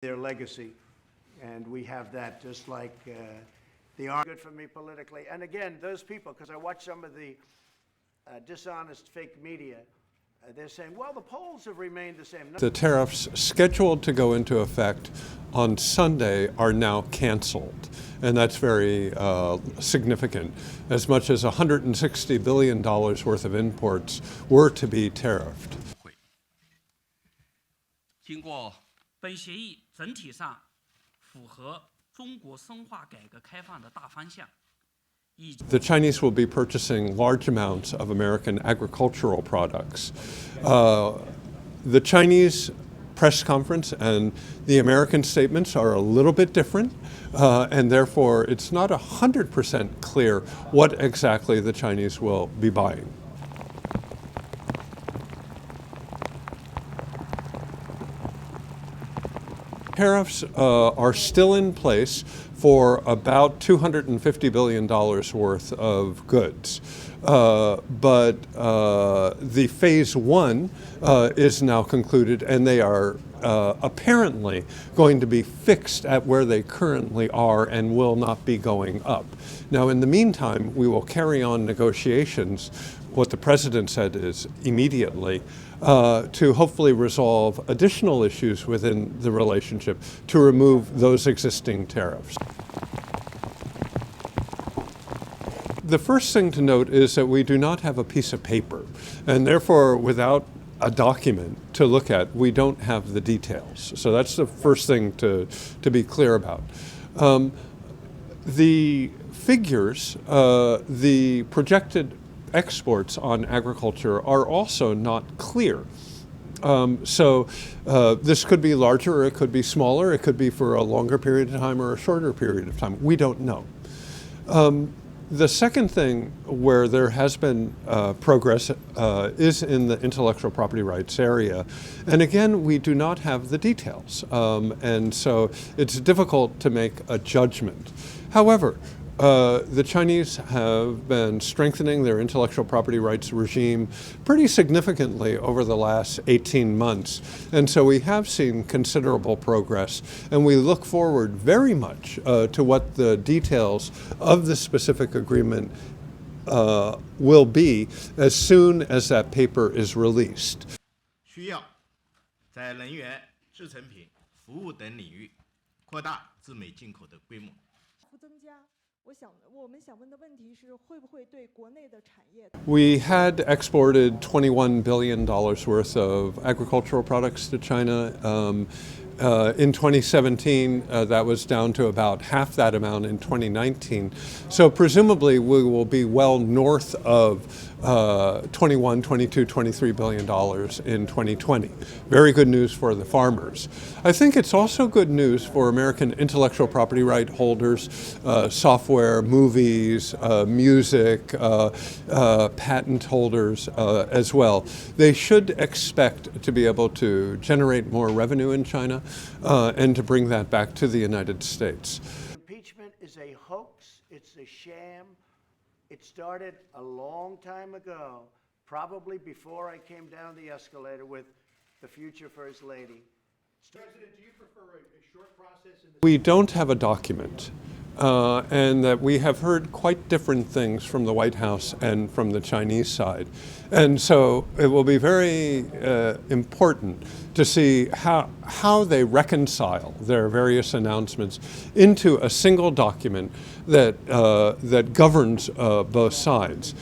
their legacy. And we have that just like the army. Good for me politically. And again, those people, because I watch some of the dishonest fake media, they're saying, well, the polls have remained the same. The tariffs scheduled to go into effect on Sunday are now canceled. And that's very significant. As much as $160 billion worth of imports were to be tariffed. 经过本协议整体上符合中国深化改革开放的大方向。 The Chinese will be purchasing large amounts of American agricultural products. The Chinese press conference and the American statements are a little bit different, and therefore it's not 100% clear what exactly the Chinese will be buying. Tariffs are still in place for about $250 billion worth of goods. But the phase one is now concluded, and they are apparently going to be fixed at where they currently are and will not be going up. Now, in the meantime, we will carry on negotiations. What the president said is immediately to hopefully resolve additional issues within the relationship to remove those existing tariffs. The first thing to note is that we do not have a piece of paper, and therefore without a document to look at, we don't have the details. So that's the first thing to be clear about. The figures, the projected exports on agriculture are also not clear. So this could be larger or it could be smaller. It could be for a longer period of time or a shorter period of time. We don't know. The second thing where there has been progress is in the intellectual property rights area. And again, we do not have the details. And so it's difficult to make a judgment. However, the Chinese have been strengthening their intellectual property rights regime pretty significantly over the last 18 months. And so we have seen considerable progress, and we look forward very much to what the details of the specific agreement will be as soon as that paper is released. 需要在能源、制成品、服务等领域扩大自美进口的规模。 We had exported $21 billion worth of agricultural products to China. In 2017, that was down to about half that amount in 2019. So presumably we will be well north of $21, $22, $23 billion in 2020. Very good news for the farmers. I think it's also good news for American intellectual property right holders, software, movies, music, patent holders as well. They should expect to be able to generate more revenue in China and to bring that back to the United States. Impeachment is a hoax, it's a sham. It started a long time ago, probably before I came down the escalator with the future First Lady. President, do you prefer a short process? We don't have a document, and that we have heard quite different things from the White House and from the Chinese side. And so it will be very important to see how they reconcile their various announcements into a single document that governs both sides.